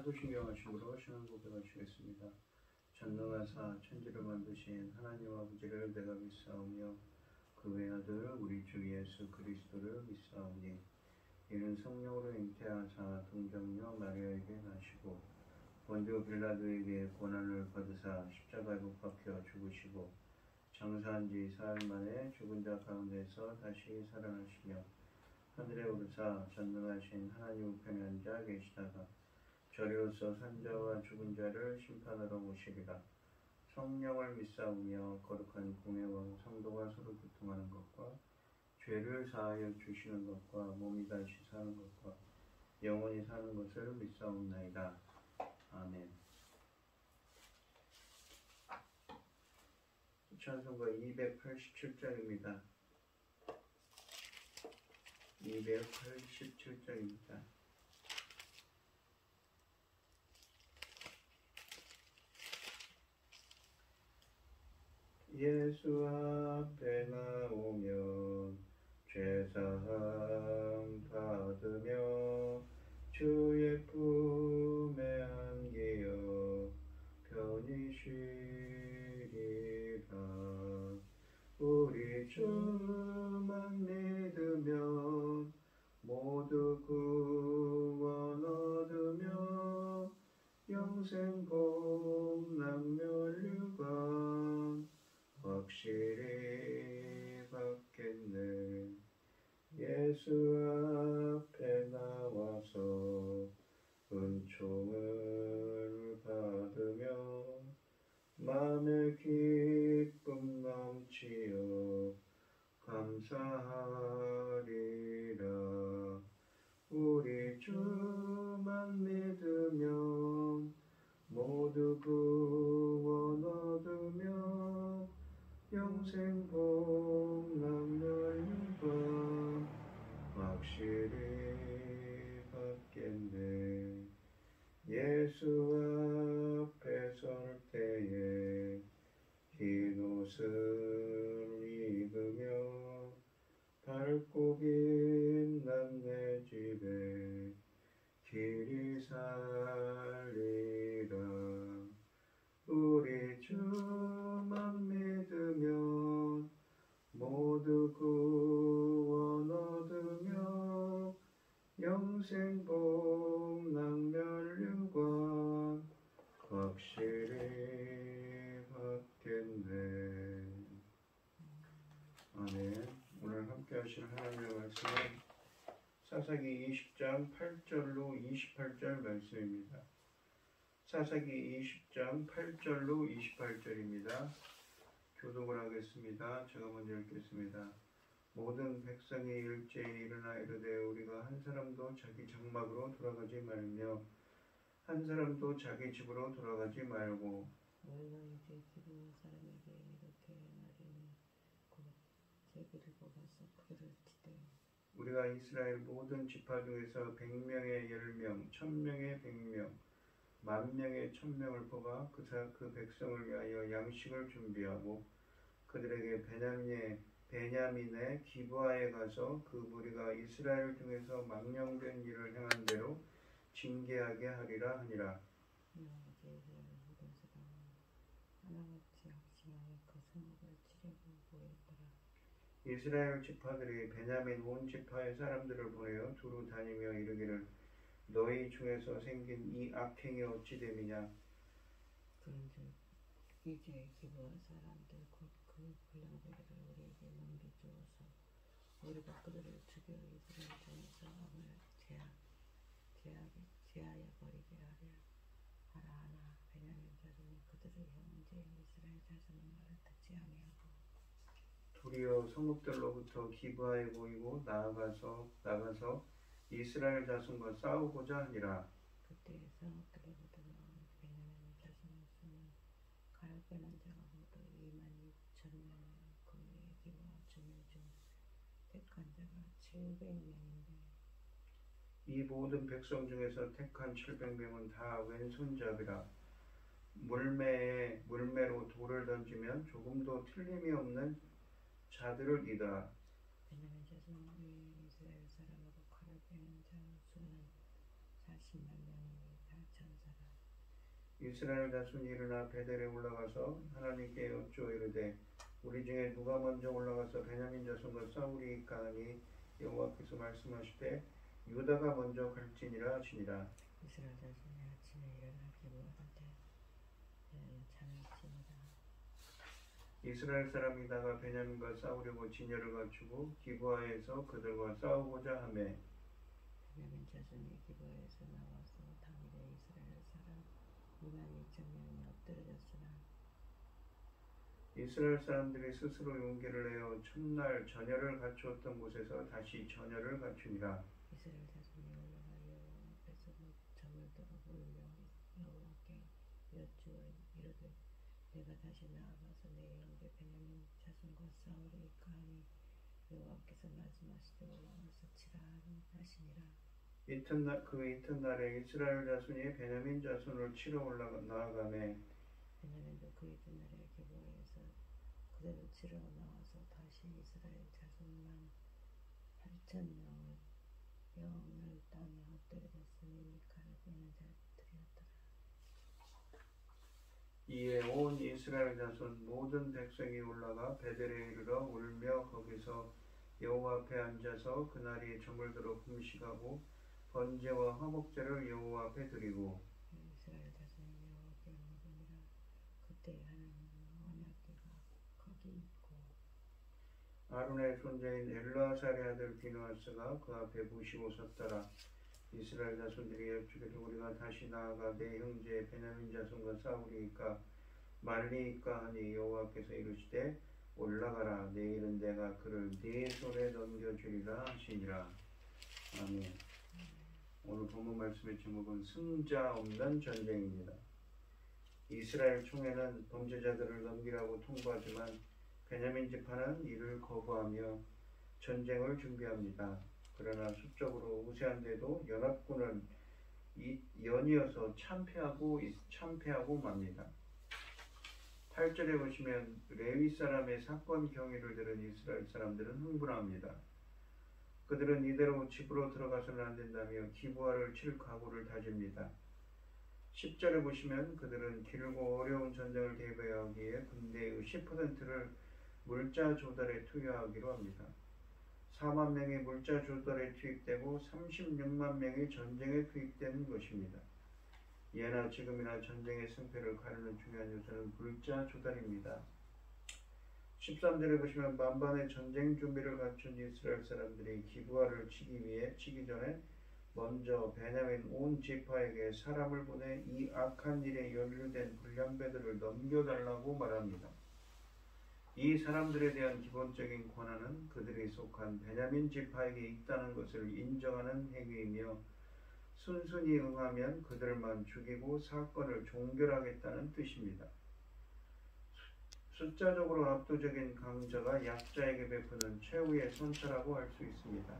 소신경하심으로 신앙 고백하시겠습니다. 전능하사 천지를 만드신 하나님 아버지를 내가 믿사오며 그 외아들 우리 주 예수 그리스도를 믿사오니 이는 성령으로 잉태하사 동정녀 마리아에게 나시고 본디오 빌라도에게 고난을 받으사 십자가에 못 박혀 죽으시고 장사한 지 사흘 만에 죽은 자 가운데서 다시 살아나시며 하늘에 오르사 전능하신 하나님 우편에 앉아 계시다가 저리로서 산자와 죽은 자를 심판하러 오시리라. 성령을 믿사오며 거룩한 공예와 성도가 서로 교통하는 것과 죄를 사하여 주시는 것과 몸이 다시 사는 것과 영원히 사는 것을 믿사옵나이다. 아멘. 찬송가 287장입니다. 287장입니다. 예수 앞에 나오면 죄사함 받으며 주의 품에 안기어 편히 쉬리라. 우리 주만 믿으면 모두 구원 얻으며 영생 복 남멸유관 확실히 받겠네. 예수 앞에 나와서 은총을 받으며 마음의 기쁨 넘치어 감사하리라. 우리 주만 믿으면 모두 구원 얻으며 영생 복 남멸유관 확실히 받겠네. 예수 앞에 설 때에 흰 옷을 입으며 밝고 빛난 내 집에 길이 살리라. 우리 주만 믿으면 모두 구원 얻으며 영생 복 남멸유관 확실히 받겠네. 아멘. 오늘 함께 하실 하나님의 말씀은 사사기 20장 8절로 28절 말씀입니다. 사사기 20장 8절로 28절입니다. 교독을 하겠습니다. 제가 먼저 읽겠습니다. 모든 백성이 일제히 일어나 이르되 우리가 한 사람도 자기 장막으로 돌아가지 말며 한 사람도 자기 집으로 돌아가지 말고 너희가 이제 기브온 사람에게 이렇게 말하니 곧 제비를 뽑아서 그를 치되 우리가 이스라엘 모든 지파 중에서 100명의 10명, 1000명의 100명, 10,000명의 1000명을 뽑아 그 백성을 위하여 양식을 준비하고 그들에게 베냐민의 기브아에 가서 그 무리가 이스라엘 중에서 망령된 일을 행한 대로 징계하게 하리라 하니라. 이제 이스라엘 모든 사람은 하나같이 확신하여 그 성읍을 치려고 모였더라. 이스라엘 지파들이 베냐민 온 지파의 사람들을 보내어 두루 다니며 이르기를 너희 중에서 생긴 이 악행이 어찌 됨이냐. 그런즉 이제 기브온 사람들 곧 그 불량배들을 우리에게 넘겨주어서 우리가 그들을 죽여 이스라엘 중에서 암을 제하여 버리게 하라 하나 베냐민 자손이 그들의 형제인 이스라엘 자손의 말을 듣지 아니하고 도리어 성읍들로부터 기브아에 모이고 나아가서 이스라엘 자손과 싸우고자 하니라. 그때 성읍들로부터 나온 베냐민 자손의 수는 칼을 빼는 자가 모두 26,000명이요 그 외에 기브아 주민 중 택한 자가 700명인데 이 모든 백성 중에서 택한 700명은 다 왼손잡이라. 물매로 돌을 던지면 조금도 틀림이 없는 자들을 이더라. 베냐민 자손 외에 이스라엘 사람으로 칼을 빼는 자 수는 40만 명이니 다 천사 이스라엘 자손이 일어나 베델에 올라가서 하나님께 여쭈어 이르되 우리 중에 누가 먼저 올라가서 베냐민 자손과 싸우리이까 하니 여호와께서 말씀하시되 유다가 먼저 갈지니라 하시니라. 이스라엘 자손이 아침에 일어나 기부하되 찬양하시니라. 이스라엘 사람이 나가 베냐민과 싸우려고 진열을 갖추고 기브아에서 그들과 싸우고자 하매 베냐민 자손이 기부하에서 나와서 당일에 이스라엘 사람 22,000명이 엎드러졌으나 이스라엘 사람들이 스스로 용기를 내어 첫날 전열을 갖추었던 곳에서 다시 전열을 갖추니라. 이스라엘 자손이 올라가 여호와 앞에서 점을 들어 올려 여호와께 여쭈어 이르되 내가 다시 나아가서 내 형제 베냐민 자손과 싸우리이까 하니 여호와께서 말씀하시되 올라가서 치라 하시니라. 그 이튿날에 이스라엘 자손이 베냐민 자손을 치러 나아가매 베냐민도 그 이튿날에 기브아에서 그들을 치러 나와서 다시 이스라엘 자손만 8,000명을 땅에 엎드려졌으니 미카를 빼는 자들이었더라. 이에 온 이스라엘 자손 모든 백성이 올라가 베델에 이르러 울며 거기서 여호와 앞에 앉아서 그날이 점을 들어 금식하고 번제와 화목제를 여호와 앞에 드리고 이스라엘 자손이 여호와께 올리니라. 그때 하나님의 언약궤가 거기 있고 아론의 손자인 엘르아살의 아들 비느하스가 그 앞에 모시고 섰더라. 이스라엘 자손들이 여쭈기를 우리가 다시 나아가 내 형제 베냐민 자손과 싸우리이까 말리이까 하니 여호와께서 이르시되 올라가라. 내일은 내가 그를 네 손에 넘겨주리라 하시니라. 아멘. 오늘 본문 말씀의 제목은 승자 없는 전쟁입니다. 이스라엘 총회는 범죄자들을 넘기라고 통보하지만 베냐민 지파는 이를 거부하며 전쟁을 준비합니다. 그러나 수적으로 우세한데도 연합군은 연이어서 참패하고 맙니다. 8절에 보시면 레위 사람의 사건 경위를 들은 이스라엘 사람들은 흥분합니다. 그들은 이대로 집으로 들어가서는 안 된다며 기브아를 칠 각오를 다집니다. 10절에 보시면 그들은 길고 어려운 전쟁을 대비하기에 군대의 10%를 물자 조달에 투여하기로 합니다. 4만 명이 물자 조달에 투입되고 36만 명이 전쟁에 투입되는 것입니다. 예나 지금이나 전쟁의 승패를 가르는 중요한 요소는 물자 조달입니다. 13절에 보시면 만반의 전쟁 준비를 갖춘 이스라엘 사람들이 기브아를 치기 전에 먼저 베냐민 온 지파에게 사람을 보내 이 악한 일에 연루된 불량배들을 넘겨달라고 말합니다. 이 사람들에 대한 기본적인 권한은 그들이 속한 베냐민 지파에게 있다는 것을 인정하는 행위이며 순순히 응하면 그들만 죽이고 사건을 종결하겠다는 뜻입니다. 숫자적으로 압도적인 강자가 약자에게 베푸는 최후의 선처라고 할 수 있습니다.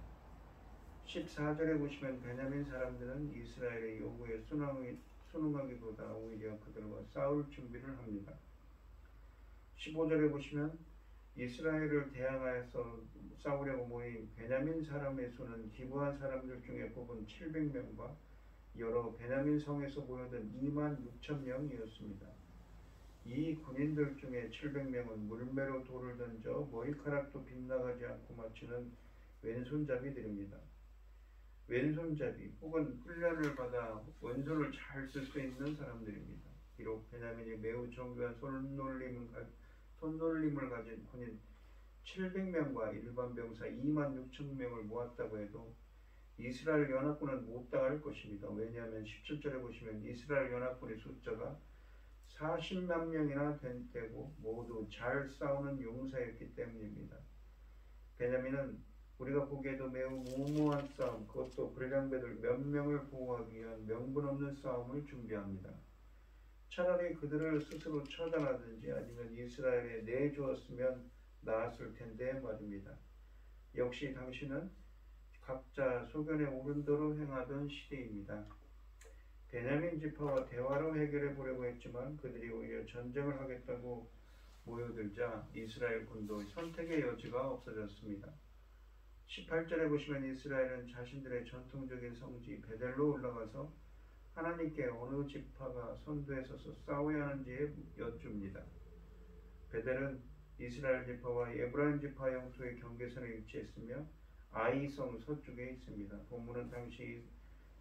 14절에 보시면 베냐민 사람들은 이스라엘의 요구에 순응하기보다 오히려 그들과 싸울 준비를 합니다. 15절에 보시면 이스라엘을 대항하여서 싸우려고 모인 베냐민 사람의 수는 기브아 사람들 중에 뽑은 700명과 여러 베냐민 성에서 모여든 26,000명이었습니다. 이 군인들 중에 700명은 물매로 돌을 던져 머리카락도 빗나가지 않고 맞추는 왼손잡이들입니다. 왼손잡이 혹은 훈련을 받아 왼손을 잘 쓸 수 있는 사람들입니다. 비록 베냐민이 매우 정교한 손놀림을 가진 군인 700명과 일반 병사 26,000명을 모았다고 해도 이스라엘 연합군은 못 당할 것입니다. 왜냐하면 17절에 보시면 이스라엘 연합군의 숫자가 40만 명이나 되고 모두 잘 싸우는 용사였기 때문입니다. 베냐민은 우리가 보기에도 매우 무모한 싸움, 그것도 불량배들 몇 명을 보호하기 위한 명분 없는 싸움을 준비합니다. 차라리 그들을 스스로 처단하든지 아니면 이스라엘에 내주었으면 나았을 텐데 말입니다. 역시 당시는 각자 소견에 오른 대로 행하던 시대입니다. 베냐민 지파와 대화로 해결해 보려고 했지만 그들이 오히려 전쟁을 하겠다고 모여들자 이스라엘 군도 선택의 여지가 없어졌습니다. 18절에 보시면 이스라엘은 자신들의 전통적인 성지 베델로 올라가서 하나님께 어느 지파가 선두에 서서 싸워야 하는지 여쭙니다. 베델은 이스라엘 지파와 에브라임 지파 영토의 경계선에 위치했으며 아이성 서쪽에 있습니다. 본문은 당시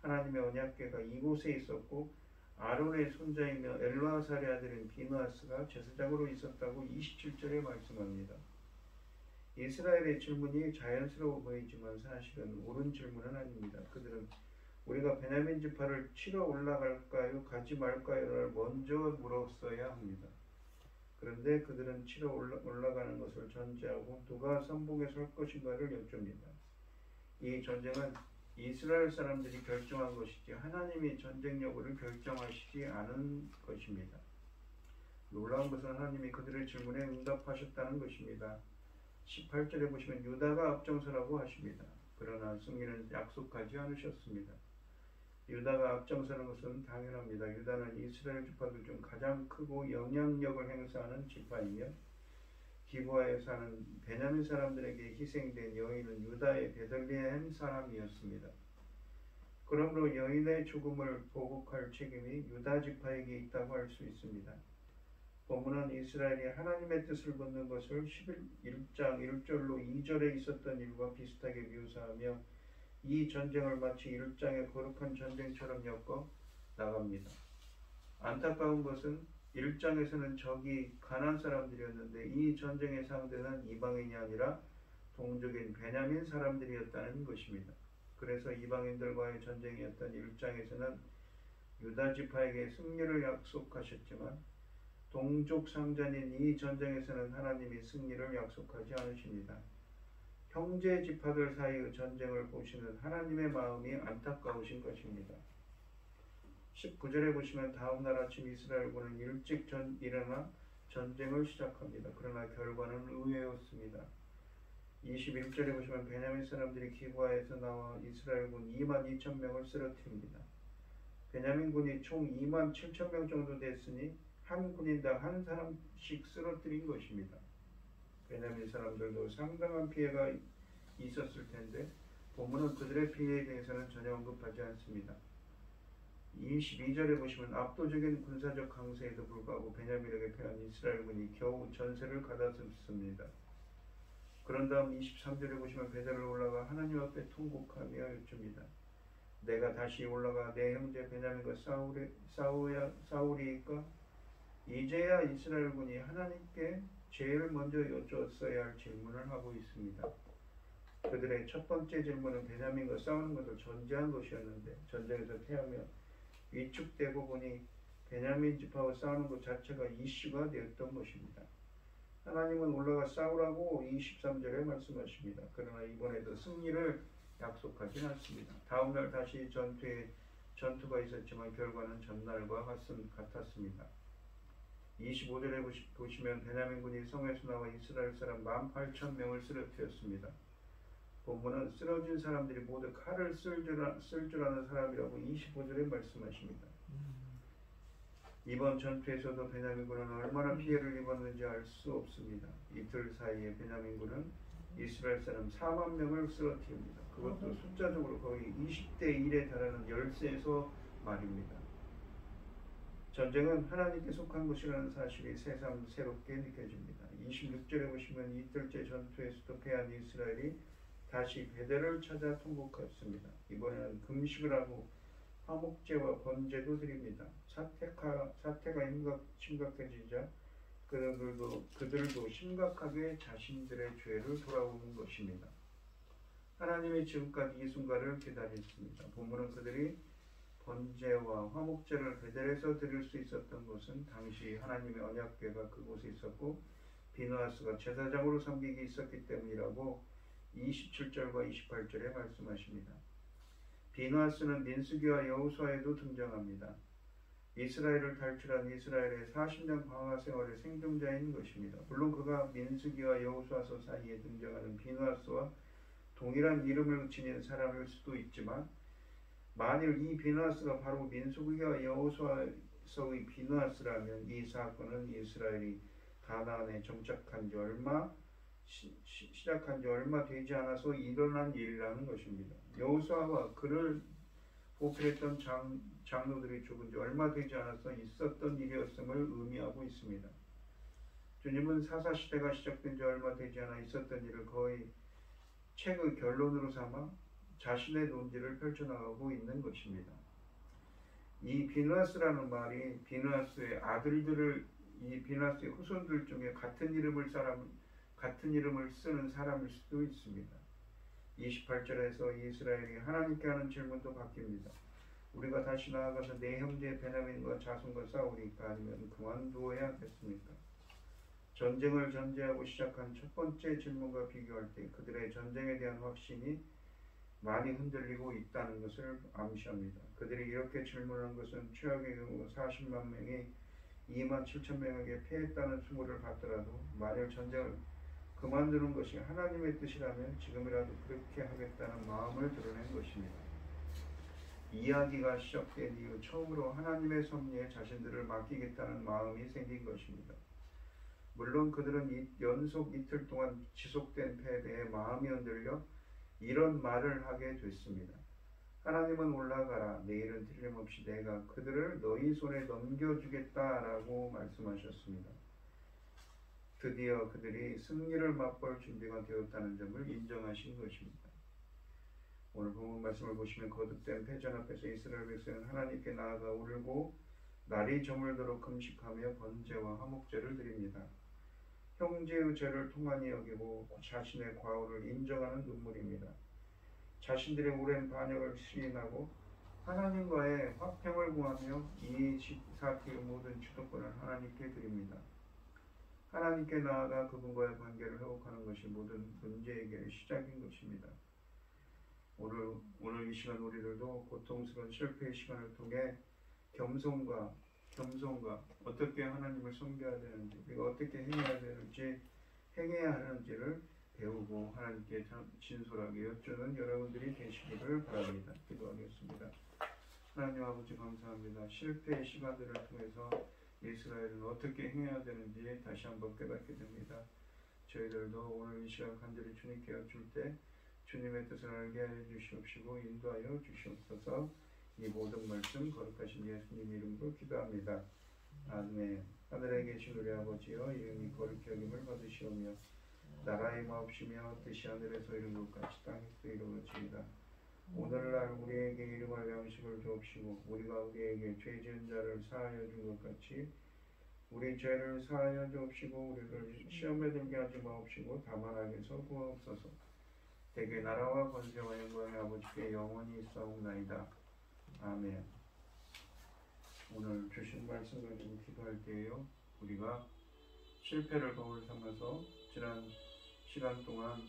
하나님의 언약궤가 이곳에 있었고 아론의 손자이며 엘르아살의 아들인 비느하스가 제사장으로 있었다고 27절에 말씀합니다. 이스라엘의 질문이 자연스러워 보이지만 사실은 옳은 질문은 아닙니다. 그들은 우리가 베냐민 지파를 치러 올라갈까요? 가지 말까요?를 먼저 물었어야 합니다. 그런데 그들은 치러 올라가는 것을 전제하고 누가 선봉에 설 것인가를 여쭙니다. 이 전쟁은 이스라엘 사람들이 결정한 것이지 하나님이 전쟁 여부를 결정하시지 않은 것입니다. 놀라운 것은 하나님이 그들의 질문에 응답하셨다는 것입니다. 18절에 보시면 유다가 앞장서라고 하십니다. 그러나 승리는 약속하지 않으셨습니다. 유다가 앞장서는 것은 당연합니다. 유다는 이스라엘 지파들 중 가장 크고 영향력을 행사하는 지파이며 기브아에 사는 베냐민 사람들에게 희생된 여인은 유다의 베들레헴 사람이었습니다. 그러므로 여인의 죽음을 보복할 책임이 유다 지파에게 있다고 할 수 있습니다. 본문은 이스라엘이 하나님의 뜻을 묻는 것을 11장 1절로 2절에 있었던 일과 비슷하게 묘사하며 이 전쟁을 마치 1장의 거룩한 전쟁처럼 엮어 나갑니다. 안타까운 것은 1장에서는 적이 가나안 사람들이었는데 이 전쟁의 상대는 이방인이 아니라 동족인 베냐민 사람들이었다는 것입니다. 그래서 이방인들과의 전쟁이었던 1장에서는 유다 지파에게 승리를 약속하셨지만 동족 상전인 이 전쟁에서는 하나님이 승리를 약속하지 않으십니다. 형제 지파들 사이의 전쟁을 보시는 하나님의 마음이 안타까우신 것입니다. 19절에 보시면 다음날 아침 이스라엘군은 일찍 일어나 전쟁을 시작합니다. 그러나 결과는 의외였습니다. 21절에 보시면 베냐민 사람들이 기브아에서 나와 이스라엘군 22,000명을 쓰러뜨립니다. 베냐민군이 총 27,000명 정도 됐으니 한 군인당 한 사람씩 쓰러뜨린 것입니다. 베냐민 사람들도 상당한 피해가 있었을 텐데 본문은 그들의 피해에 대해서는 전혀 언급하지 않습니다. 22절에 보시면 압도적인 군사적 강세에도 불구하고 베냐민에게 패한 이스라엘군이 겨우 전세를 가다듬습니다. 그런 다음 23절에 보시면 베델을 올라가 하나님 앞에 통곡하며 여쭙니다. 내가 다시 올라가 내 형제 베냐민과 싸우리이까? 이제야 이스라엘군이 하나님께 제일 먼저 여쭈었어야 할 질문을 하고 있습니다. 그들의 첫 번째 질문은 베냐민과 싸우는 것을 전제한 것이었는데 전쟁에서 패하며 위축되고 보니 베냐민 지파와 싸우는 것 자체가 이슈가 되었던 것입니다. 하나님은 올라가 싸우라고 23절에 말씀하십니다. 그러나 이번에도 승리를 약속하진 않습니다. 다음날 다시 전투가 있었지만 결과는 전날과 같았습니다. 25절에 보시면 베냐민군이 성에서 나와 이스라엘 사람 18,000명을 쓰러뜨렸습니다. 본문은 쓰러진 사람들이 모두 칼을 쓸 줄 아는 사람이라고 25절에 말씀하십니다. 이번 전투에서도 베냐민군은 얼마나 피해를 입었는지 알 수 없습니다. 이틀 사이에 베냐민군은 이스라엘 사람 4만 명을 쓰러뜨립니다. 그것도 숫자적으로 거의 20대 1에 달하는 열세에서 말입니다. 전쟁은 하나님께 속한 것이라는 사실이 새삼 새롭게 느껴집니다. 26절에 보시면 이틀째 전투에서도 패한 이스라엘이 다시 베델을 찾아 통곡했습니다. 이번에는 금식을 하고 화목제와 번제도 드립니다. 사태가 심각해지자 그들도 심각하게 자신들의 죄를 돌아오는 것입니다. 하나님이 지금까지 이 순간을 기다렸습니다. 본문은 그들이 번제와 화목제를 베델에서 드릴 수 있었던 것은 당시 하나님의 언약궤가 그곳에 있었고 비느하스가 제사장으로 섬기기 있었기 때문이라고 27절과 28절에 말씀하십니다. 비느하스는 민수기와 여호수아에도 등장합니다. 이스라엘을 탈출한 이스라엘의 40년 광야 생활의 생존자인 것입니다. 물론 그가 민수기와 여호수아서 사이에 등장하는 비느하스와 동일한 이름을 지닌 사람일 수도 있지만 만일 이 비느하스가 바로 민수기와 여호수아서의 비느하스라면 이 사건은 이스라엘이 가나안에 정착한 지 시작한 지 얼마 되지 않아서 일어난 일이라는 것입니다. 여호수아와 그를 보필했던 장로들이 죽은 지 얼마 되지 않아서 있었던 일이었음을 의미하고 있습니다. 주님은 사사시대가 시작된 지 얼마 되지 않아 있었던 일을 거의 책의 결론으로 삼아 자신의 논지를 펼쳐나가고 있는 것입니다. 이 비누아스라는 말이 비누아스의 아들들을 이 비누아스의 후손들 중에 같은 이름을 쓰는 사람일 수도 있습니다. 28절에서 이스라엘이 하나님께 하는 질문도 바뀝니다. 우리가 다시 나아가서 내 형제 베냐민과 자손과 싸우리까 아니면 그만두어야겠습니까? 전쟁을 전제하고 시작한 첫 번째 질문과 비교할 때 그들의 전쟁에 대한 확신이 많이 흔들리고 있다는 것을 암시합니다. 그들이 이렇게 질문한 것은 최악의 경우 40만 명이 2만 7천 명에게 패했다는 수모를 받더라도 만일 전쟁을 그만두는 것이 하나님의 뜻이라면 지금이라도 그렇게 하겠다는 마음을 드러낸 것입니다. 이야기가 시작된 이후 처음으로 하나님의 섭리에 자신들을 맡기겠다는 마음이 생긴 것입니다. 물론 그들은 연속 이틀 동안 지속된 패배에 마음이 흔들려 이런 말을 하게 됐습니다. 하나님은 올라가라. 내일은 틀림없이 내가 그들을 너희 손에 넘겨주겠다라고 말씀하셨습니다. 드디어 그들이 승리를 맛볼 준비가 되었다는 점을 인정하신 것입니다. 오늘 본문 말씀을 보시면 거듭된 패전 앞에서 이스라엘 백성은 하나님께 나아가 울고 날이 저물도록 금식하며 번제와 화목제를 드립니다. 형제의 죄를 통한히 여기고 자신의 과오를 인정하는 눈물입니다. 자신들의 오랜 반역을 시인하고 하나님과의 화평을 구하며 이 사태의 모든 주도권을 하나님께 드립니다. 하나님께 나아가 그분과의 관계를 회복하는 것이 모든 문제 해결의 시작인 것입니다. 오늘 이 시간 우리들도 고통스러운 실패의 시간을 통해 겸손과 어떻게 하나님을 섬겨야 되는지 우리가 어떻게 행해야 하는지를 배우고 하나님께 진솔하게 여쭈는 여러분들이 되시기를 바랍니다. 기도하겠습니다. 하나님 아버지 감사합니다. 실패의 시간들을 통해서 이스라엘은 어떻게 행해야 되는지 다시 한번 깨닫게 됩니다. 저희들도 오늘 이 시간 간절히 주님께 여쭐 때 주님의 뜻을 알게 해 주시옵시고 인도하여 주시옵소서. 이 모든 말씀 거룩하신 예수님 이름으로 기도합니다. 아멘. 하늘에 계신 우리 아버지여 이름이 거룩히 여김을 받으시오며 나라의 마옵시며 뜻이 하늘에서 이룬 것 같이 땅에서도 이루어지이다. 오늘날 우리에게 일용할 양식을 주옵시고 우리가 우리에게 죄 지은 자를 사하여 준 것 같이 우리 죄를 사하여 주옵시고 우리를 시험에 들게 하지 마옵시고 다만 악에서 구하옵소서. 대개 나라와 권세와 영광의 아버지께 영원히 있사옵나이다. 아멘. 오늘 주신 말씀 가지고 기도할 때에요 우리가 실패를 거울 삼아서 지난 시간 동안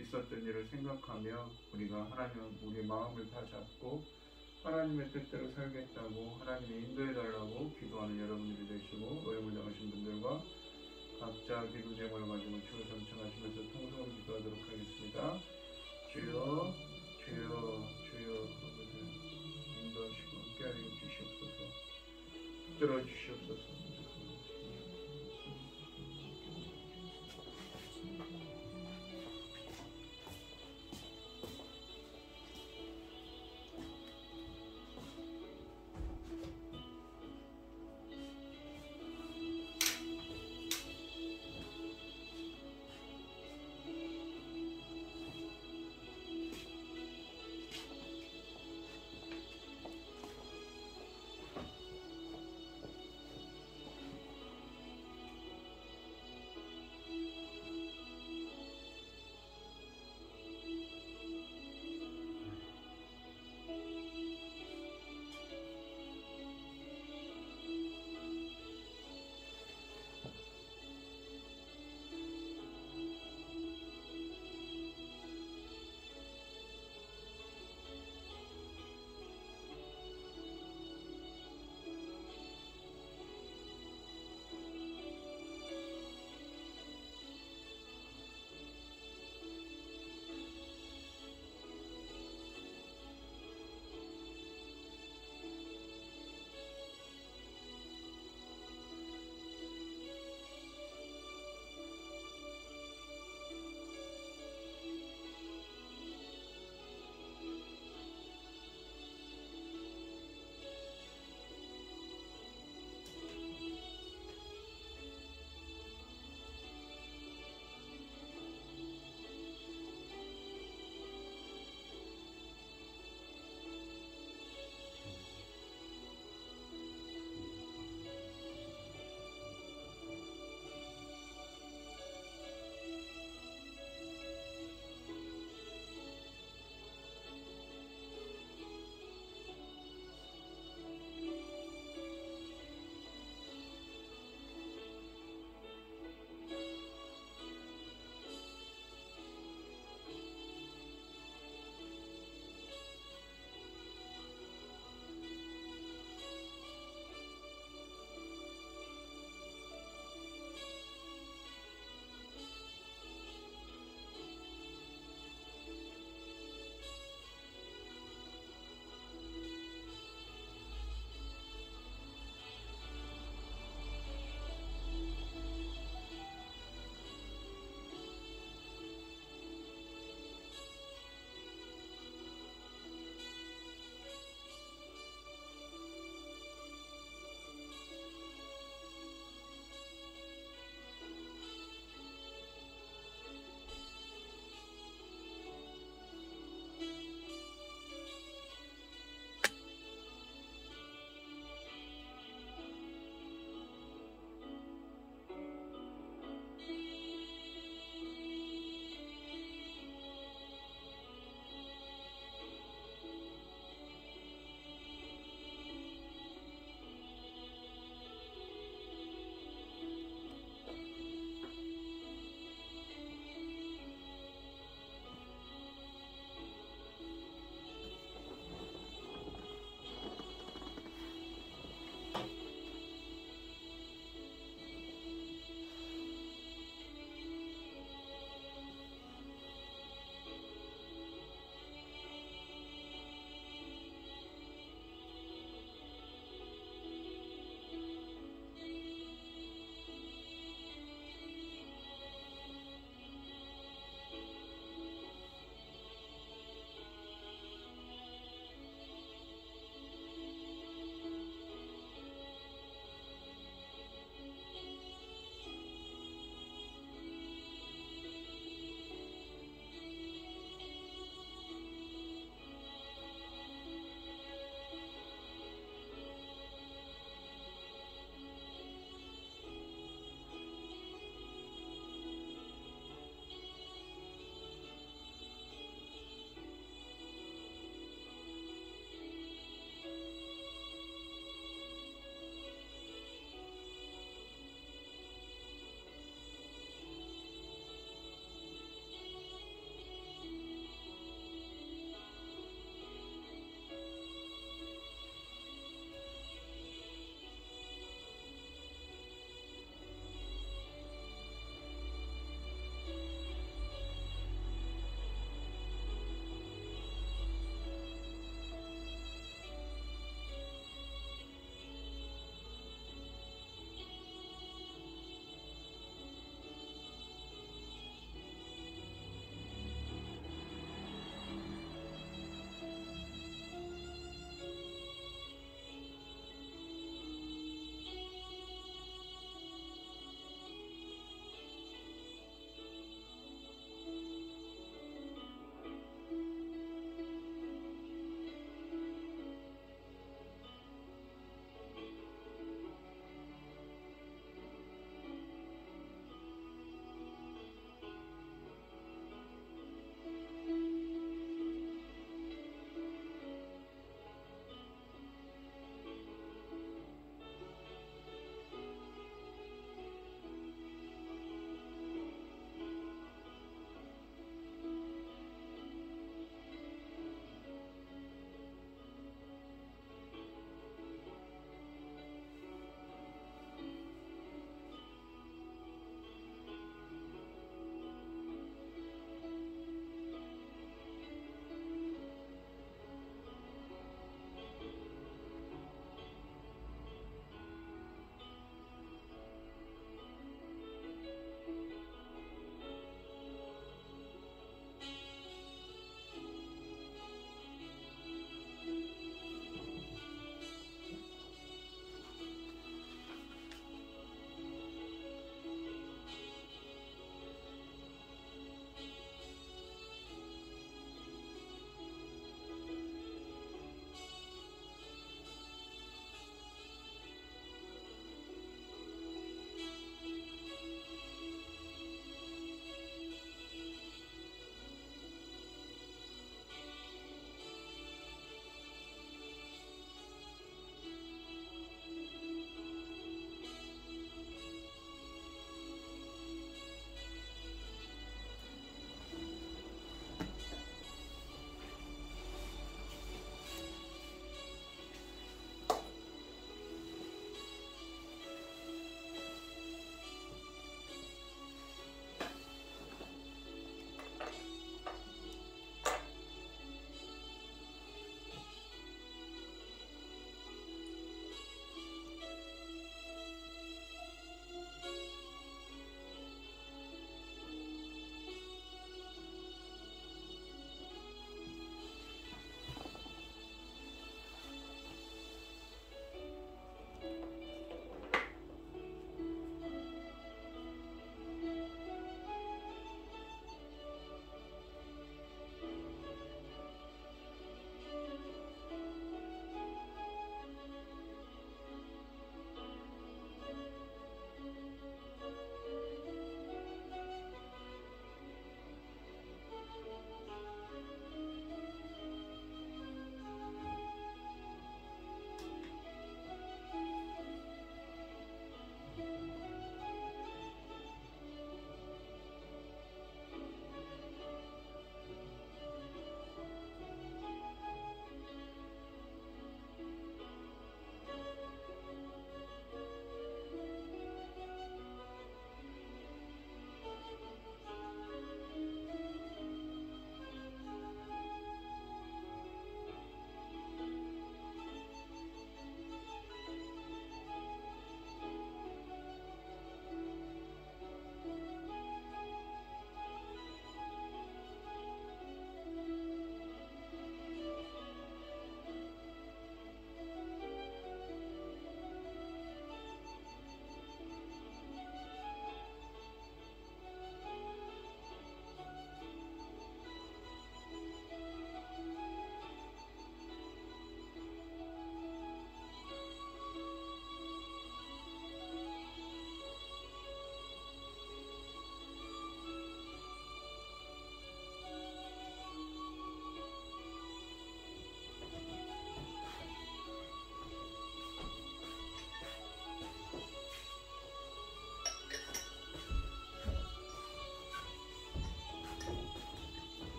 있었던 일을 생각하며 우리가 하나님 우리 마음을 다 잡고 하나님의 뜻대로 살겠다고 하나님의 인도해달라고 기도하는 여러분들이 되시고 노예물 당하신 분들과 각자 기도 제목을 가지고 주를 경청하시면서 통성으로 기도하도록 하겠습니다. 주여 인도하시고 함께하여 주시옵소서. 들어주시옵소서.